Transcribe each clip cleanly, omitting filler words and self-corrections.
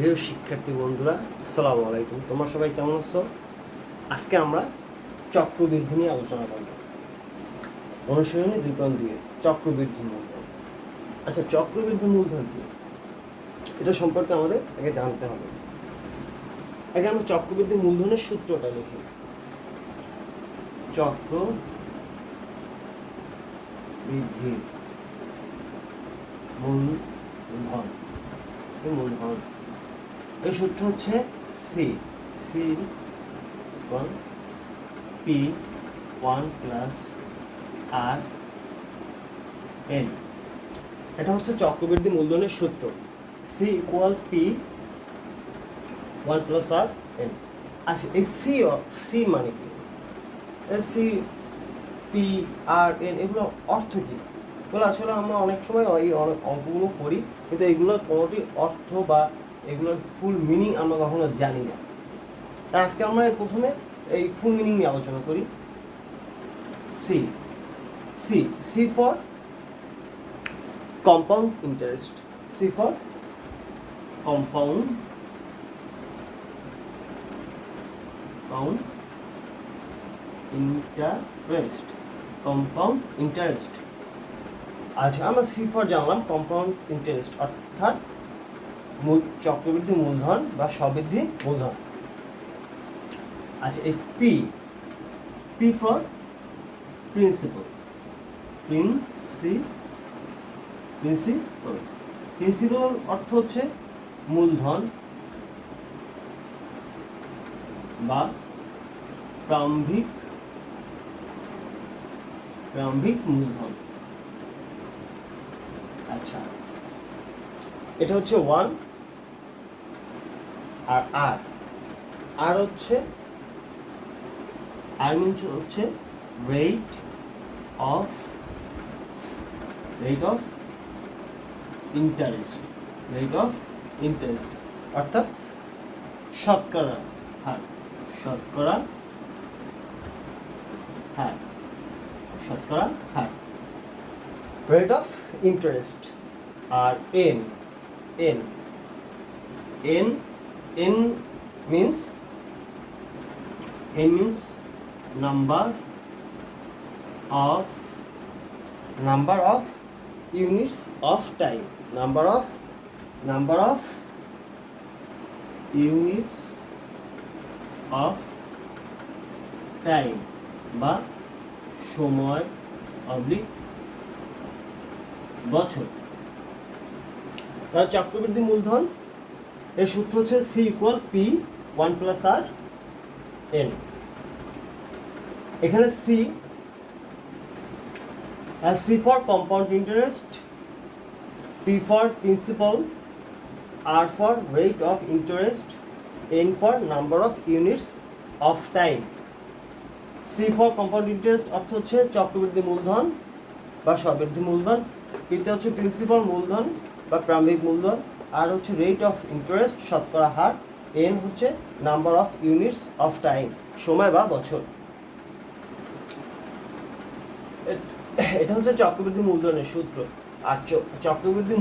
প্রিয় শিক্ষার্থী বন্ধুরা, আসসালামু আলাইকুম। তোমরা সবাই কেমন আছো? আজকে আমরা চক্রবৃদ্ধি নিয়ে আলোচনা করব। অনুশীলনী 2.2 চক্রবৃদ্ধি মূলধন। আচ্ছা, চক্রবৃদ্ধি মূলধন কি, এটা সম্পর্কে আমাদের আগে জানতে হবে। আগে আমরা চক্রবৃদ্ধি মূলধনের সূত্রটা লিখি। চক্রবৃদ্ধি মূলধন, মূলধন এই সূত্র হচ্ছে C C one P one plus R N. এটা হচ্ছে চক্রবৃদ্ধি মূলধনের সূত্র, C equal P one plus R N. আচ্ছা, এই সি মানে কি? সি পি আর এন এগুলো অর্থ কি? এগুলো আসলে আমরা অনেক সময় এই অঙ্কগুলো করি, কিন্তু এগুলোর কোনোটি অর্থ বা এগুলোর ফুল মিনিং আমরা কখনো জানি না। তাই আজকে আমরা প্রথমে এই ফুল মিনিং নিয়ে আলোচনা করি। C C C for compound interest, C for compound interest, compound interest. আচ্ছা, আমরা সি ফর জানলাম কম্পাউন্ড ইন্টারেস্ট, অর্থাৎ চক্রবৃদ্ধি মূলধন বা স্ববৃদ্ধি মূলধন। আচ্ছা, এই P P for principal, principal অর্থ হচ্ছে মূলধন বা প্রারম্ভিক মূলধন। আচ্ছা, এটা হচ্ছে ওয়ান, আর আর আর হচ্ছে আর মিনস হচ্ছে রেট অফ ইন্টারেস্ট, অর্থাৎ শতকরা হার, রেট অফ ইন্টারেস্ট। আর N means number of units of time, units of time বা সময় অবলিক বছর। তাহলে চক্রবৃদ্ধি মূলধন এর সূত্র হচ্ছে C equal P one plus R N. এখানে C for compound interest, P for principal, R for rate of interest, N for number of units of time. C for compound interest অর্থ হচ্ছে চক্রবৃদ্ধি মূলধন বা স্ববৃদ্ধি মূলধন, পিতে হচ্ছে প্রিন্সিপাল মূলধন বা প্রারম্ভিক মূলধন, আর হচ্ছে রেট অফ ইন্টারেস্ট শতকরা হার, এন হচ্ছে number of units of time সময় বা বছর। এটা হচ্ছে চক্রবৃদ্ধি মূলধনের সূত্র। আর চক্রবৃদ্ধি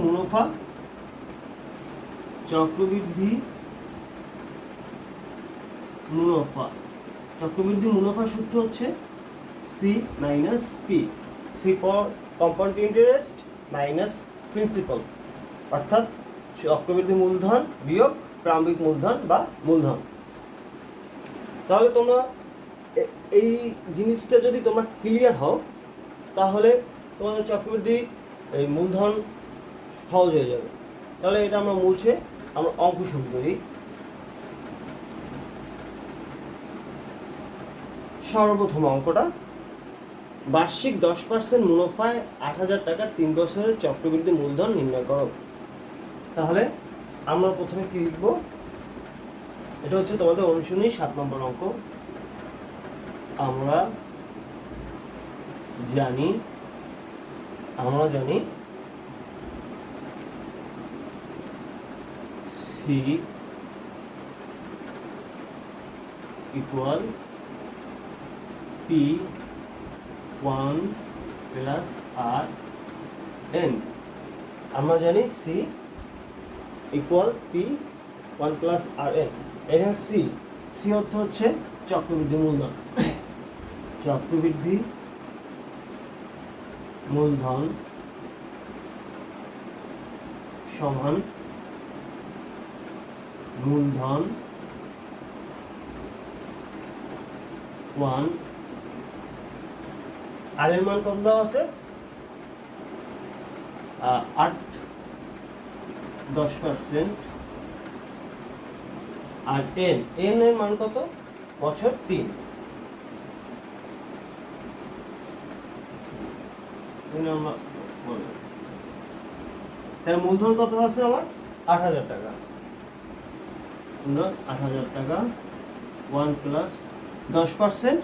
মুনাফার সূত্র হচ্ছে C minus P, C for compound interest minus principal, অর্থাৎ চক্রবৃদ্ধি মূলধন বিয়োগ প্রারম্ভিক মূলধন বা মূলধন। তাহলে তোমরা এই জিনিসটা যদি তোমরা ক্লিয়ার হও, তাহলে তোমাদের চক্রবৃদ্ধি এই মূলধন সহজ হয়ে যাবে। তাহলে এটা আমরা মুছে আমরা অঙ্ক শুরু করি। সর্বপ্রথম অঙ্কটা, বার্ষিক 10% মুনাফায় 8,000 টাকার 3 বছরের চক্রবৃদ্ধি মূলধন নির্ণয় করো। তাহলে আমরা প্রথমে কি লিখব? এটা হচ্ছে তোমাদের অনুশীলনী 7 নম্বর অঙ্ক। আমরা জানি C equal P one plus R N. আমরা জানি C equal P one plus R N. এখানে সি, সি অর্থ হচ্ছে চক্রবৃদ্ধি মূলধন। চক্রবৃদ্ধি মূলধন সমান মূলধন ওয়ান, আর এর মান কত দেওয়া আছে? 8-10%। আর এন, এন এর মান কত? বছর 3। তাহলে মূলধন কত আছে আমার? 8,000 টাকা। 8,000 টাকা 1 প্লাস 10%,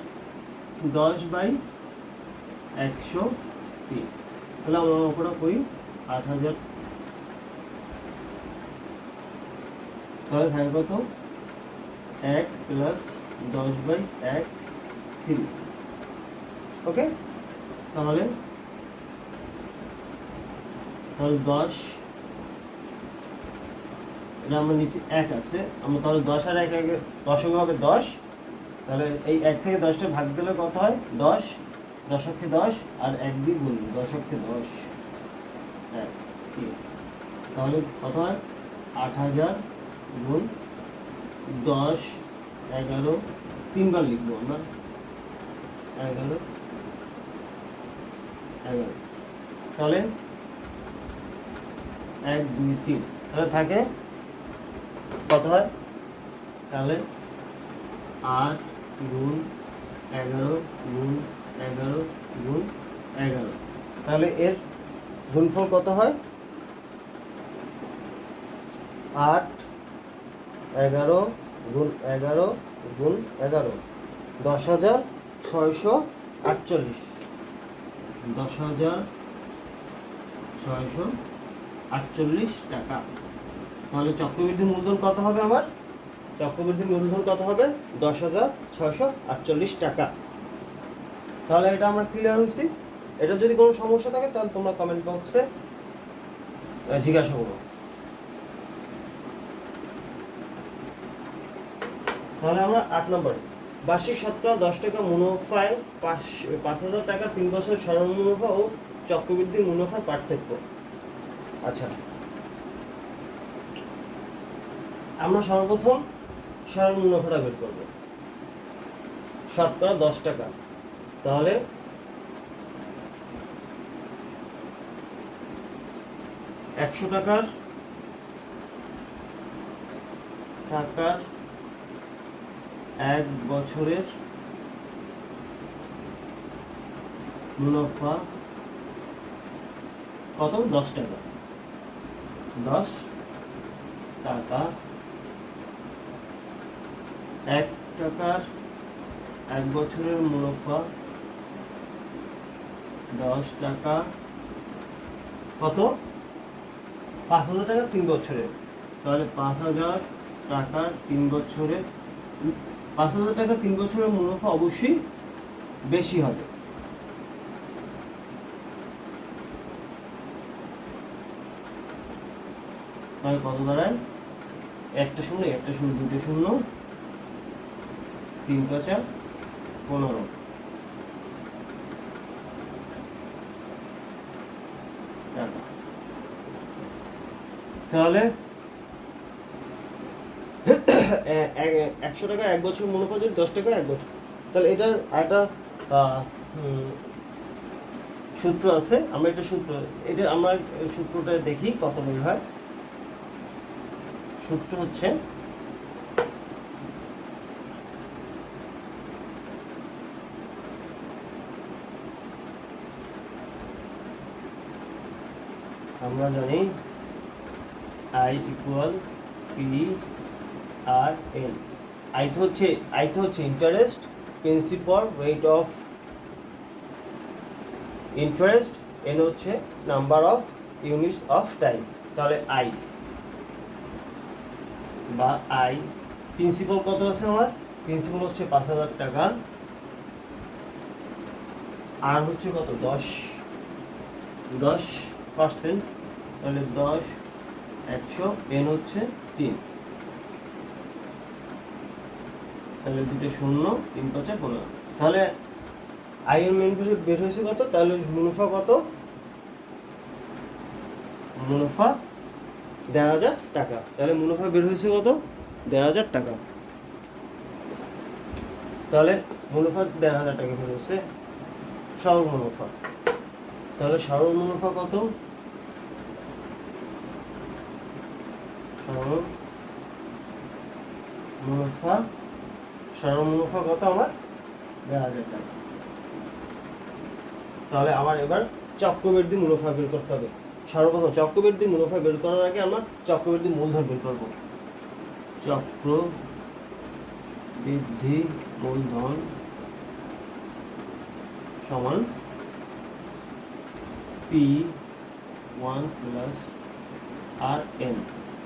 10/103। তাহলে আমরা ওপরে করি 8,000। তাহলে থাকে কত? 1 প্লাস 10/103। ওকে, তাহলে 10, এটা আমরা নিচে 1 আছে, আমরা তাহলে 10 আর 1 দশক হবে 10। তাহলে এই 1 থেকে 10টা ভাগ দিলে কত হয়? 10, দশকে 10 আর 1 দিয়ে গুণ, দশকে 10, তাহলে কত হয়? 8,000 গুণ 10, 11, 3 বার লিখবো আমরা, 11, তাহলে 1, 2, 3, তাহলে থাকে কত হয়? তাহলে 8 গুণ 11 গুণ 11 গুণ 11, তাহলে এর গুণফল কত হয়? 8, 11 গুণ 11 গুণ 11, 10,648, 10,648 টাকা। তাহলে চক্রবৃদ্ধি মূলধন কত হবে আমার? চক্রবৃদ্ধি মূলধন কত হবে? 10,648 টাকা। তাহলে এটা আমরা ক্লিয়ার হয়েছি। এটা যদি কোনো সমস্যা থাকে তাহলে তোমরা কমেন্ট বক্সে জিজ্ঞাসা করো। তাহলে আমরা 8 নম্বরে বার্ষিক শতকরা 10 টাকা মুনাফায় 5,000 টাকার 3 বছর সরল মুনাফা ও চক্রবৃদ্ধি মুনাফার পার্থক্য। আচ্ছা, আমরা সর্বপ্রথম সরল মুনাফাটা বের করব। শতকরা 10 টাকা, তাহলে 100 টাকার 1 বছরের মুনাফা কত? 10 টাকা। 10 টাকা 1 টাকার 1 বছরের মুনাফা 10 টাকা কত? 5,000 টাকা 3 বছরের। তাহলে 5,000 টাকার 3 বছরের, 5,000 টাকা 3 বছরের মুনাফা অবশ্যই বেশি হবে। তাহলে কত দাঁড়ায়? একটা শূন্য, দুটো শূন্য, 3 5 15 টাকা। তাহলে 100 টাকা 1 বছর মুনাফা যদি 10 টাকা 1 বছর, তাহলে এটার একটা সূত্র আছে। আমরা সূত্রটা দেখি কত বের হয়। সূত্র হচ্ছে আমরা জানি I ইকুয়াল PRN। I তো হচ্ছে interest, principal, rate of interest, N হচ্ছে number of units of time. তাহলে I বা প্রিন্সিপাল কত আছে আমার? প্রিন্সিপাল হচ্ছে 5,000 টাকা, আর হচ্ছে কত? 10%। তাহলে 10, 100, N হচ্ছে 3। তাহলে 2 শূন্য, 3 5 15। তাহলে আয়ের মেন বের হয়েছে কত? তাহলে মুনাফা কত? মুনাফা 1,500 টাকা। তাহলে মুনাফা বের হয়েছে কত? 1,500 টাকা। তাহলে মুনাফা 1,500 টাকা বের হয়েছে, সরল মুনাফা। তাহলে সরল মুনাফা কত? সরল মুনাফা কত আমার? 1,500 টাকা। তাহলে আমার এবার চক্রবৃদ্ধি মুনাফা বের করতে হবে। সর্বপ্রথম চক্রবৃদ্ধি মুনাফা বের করার আগে আমরা চক্রবৃদ্ধি মূলধন বের করব। চক্রবৃদ্ধি মূলধন সমান P1 প্লাস RN।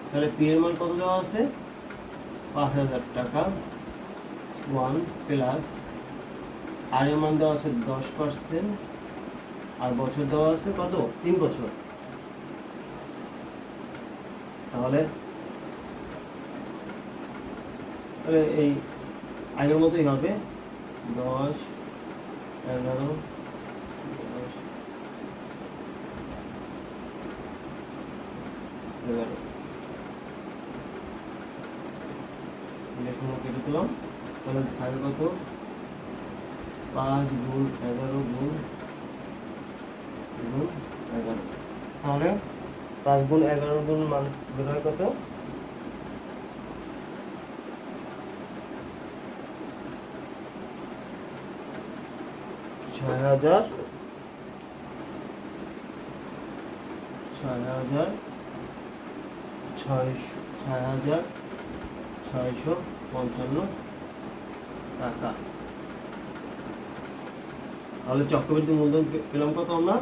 তাহলে P এর মান কত দেওয়া আছে? 5,000 টাকা। 1 প্লাস R এর মান দেওয়া আছে 10%, আর বছর দেওয়া আছে কত? 3 বছর। তাহলে এই আগের মতোই হবে 10, 11, 11 কেটে দিলাম। তাহলে থাকে কত? 5 গুণ 11 গুণ 11। তাহলে 5 গুণ 11 গুণ মান বের হয় কত? 6,000 6,655 টাকা। তাহলে চক্রবৃদ্ধি মূলধন পেলাম কত আমরা?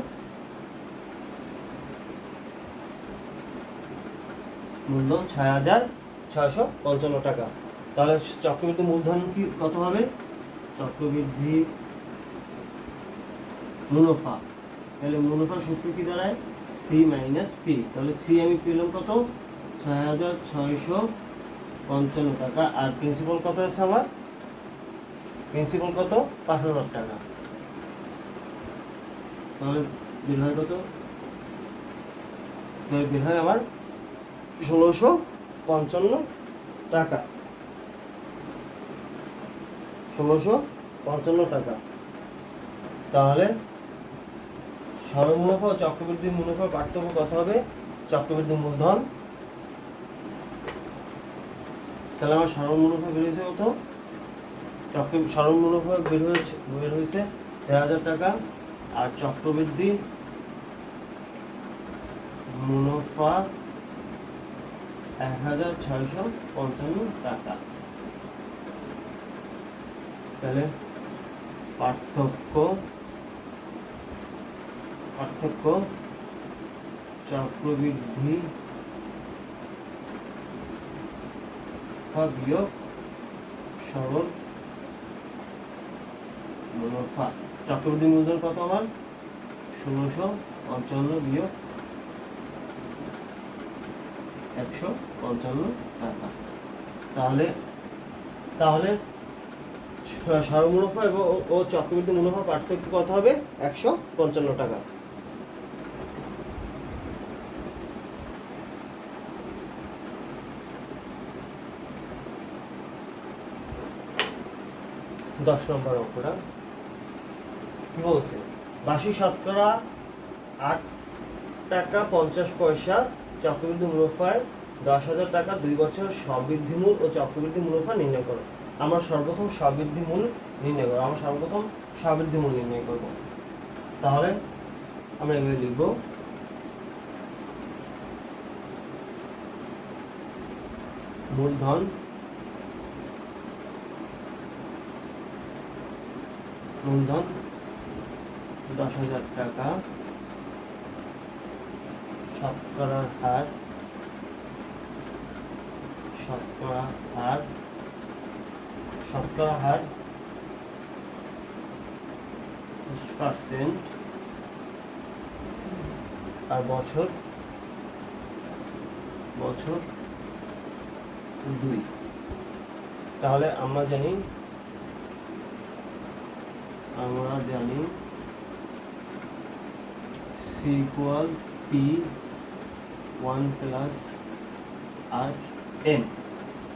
মূলধন 6,655 টাকা। তাহলে চক্রবৃদ্ধি মূলধন কি কত হবে? চক্রবৃদ্ধি মুনাফা। তাহলে মুনাফার সূত্র কি দাঁড়ায়? C minus P। তাহলে C আমি পেলাম কত? 6,655 টাকা। আর প্রিন্সিপাল কত আছে আমার? প্রিন্সিপাল কত? 5,000 টাকা। তাহলে বিল হয় কত? তাহলে বিল হয় আমার 1,655 টাকা। 1,655 টাকা। তাহলে সরল মুনাফা ও চক্রবৃদ্ধি মুনাফার পার্থক্য কত হবে? চক্রবৃদ্ধি মূলধন। তাহলে আমার সরল মুনাফা বের হয়েছে কত? সরল মুনাফা বের হয়েছে 1,000 টাকা। আর চক্রবৃদ্ধি মুনাফা 1,655 টাকা। তাহলে পার্থক্য চক্রবৃদ্ধি বিয়োগ সরল মুনাফা। চক্রবৃদ্ধি মূলধন কত আমার? 1,655 বিয়োগ 155 টাকা। তাহলে সরল মুনাফা ও চক্রবৃদ্ধি মুনাফা পার্থক্য কত হবে? 155 টাকা। দশ নম্বর অঙ্কটা কি বলছে? 82 শতকরা 8 টাকা 50 পয়সা চক্রবৃদ্ধি মুনাফায় 10,000 টাকা 2 বছর সবৃদ্ধি মূল ও চক্রবৃদ্ধি মুনাফা নির্ণয় করো। আমরা সর্বপ্রথম সবৃদ্ধি মূল নির্ণয় করব। তাহলে আমরা এগুলো লিখব। মূলধন মূলধন 10,000 টাকা। শতকরা হার 10%। আর বছর 2। তাহলে আমরা জানি c equal P 1 plus R N.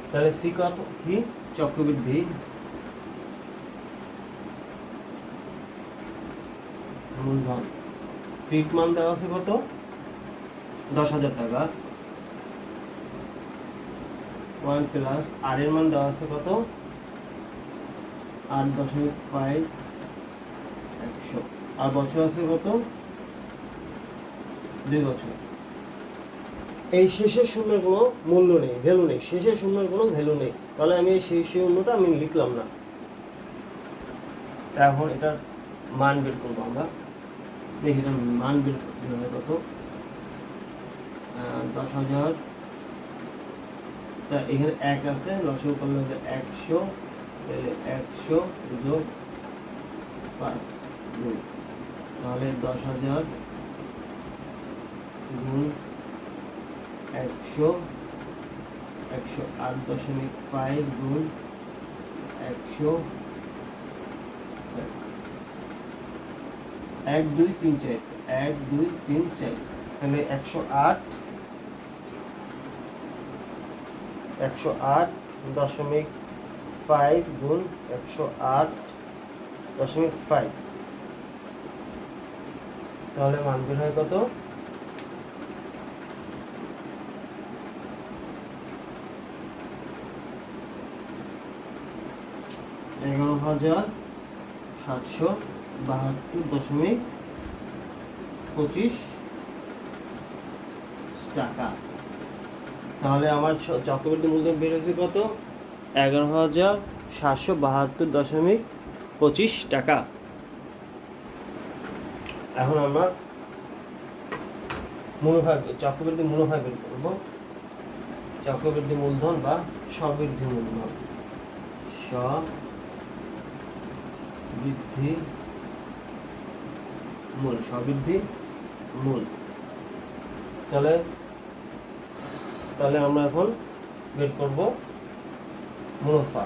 তাহলে সি কত কি চক্রবৃদ্ধি মূলধন। পিক মান দেওয়া আছে কত 10,000 টাকা, 1 প্লাস আর এর মান দেওয়া আছে কত 8.5 100, আর বছর আছে কত 2 বছর। এই শেষের শূন্যের কোনো মূল্য নেই, ভ্যালু নেই, শেষের শূন্যের কোনো ভ্যালু নেই, তাহলে আমি এই শেষ শূন্যটা আমি লিখলাম না। এখন এটার মান বের করবো আমরা, দেখি এটা মান বের করতে হবে কত 10,000। তা এখানে 1 আছে, লসাগু করলে 100, 100 যোগ 5 2, তাহলে 10,000 গুণ 100, 8.5 গুণ 100, 1 2 3 4, 1 2 3 4, তাহলে 108.5 গুণ 108.5, তাহলে মান বের হয় কত $11,772.25 টাকা। তাহলে আমার চক্রবৃদ্ধি মূলধন বের হয়েছে কত 11,772.25 টাকা। এখন আমরা মুনাফা, চক্রবৃদ্ধি মুনাফা বের করব। চক্রবৃদ্ধি মূলধন বা স্ববৃদ্ধি মূলধন, স্ববৃদ্ধি মূল, স্ববৃদ্ধি মূল। তাহলে আমরা এখন বের করব মুনাফা।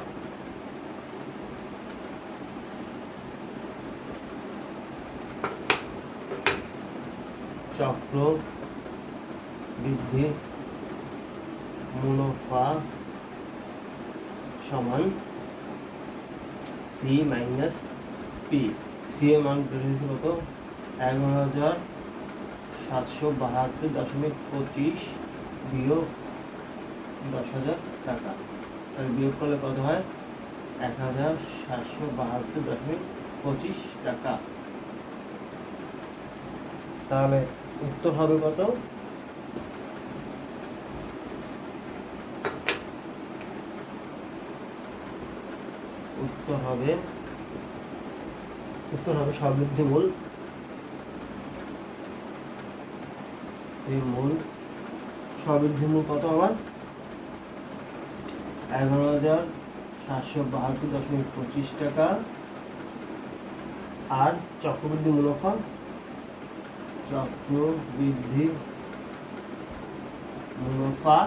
চক্রবৃদ্ধি মুনাফা সমান সি মাইনাস পি। সি এর মান বের হয়েছে কত 11,772.25 বিয়োগ 10,000 টাকা। তাহলে বিয়োগ করলে কত হয় 1,772.25 টাকা। তাহলে উত্তর হবে কত উত্তর হবে স্ববৃদ্ধি মূল, এই মূল স্ববৃদ্ধি মূল কত আমার 11,772.25 টাকা। আর চক্রবৃদ্ধি মুনাফা, চক্রবৃদ্ধি মুনাফা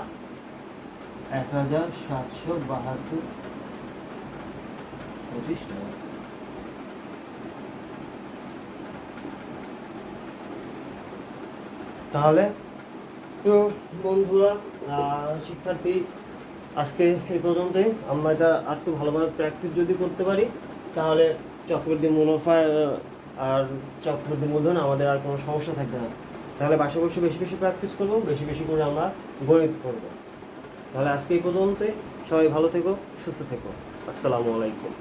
1,772.25 টাকা। তাহলে তো বন্ধুরা, শিক্ষার্থী, আজকে এই পর্যন্তই। আমরা এটা আর একটু ভালোভাবে প্র্যাকটিস যদি করতে পারি তাহলে চক্রবৃদ্ধি মুনাফা আর চক্রবৃদ্ধি মূলধন আমাদের আর কোনো সমস্যা থাকবে না। তাহলে বাসায় বসে বেশি বেশি প্র্যাকটিস করব, বেশি বেশি করে আমরা গণিত করব। তাহলে আজকে এই পর্যন্তই। সবাই ভালো থেকো, সুস্থ থেকো। আসসালামু আলাইকুম।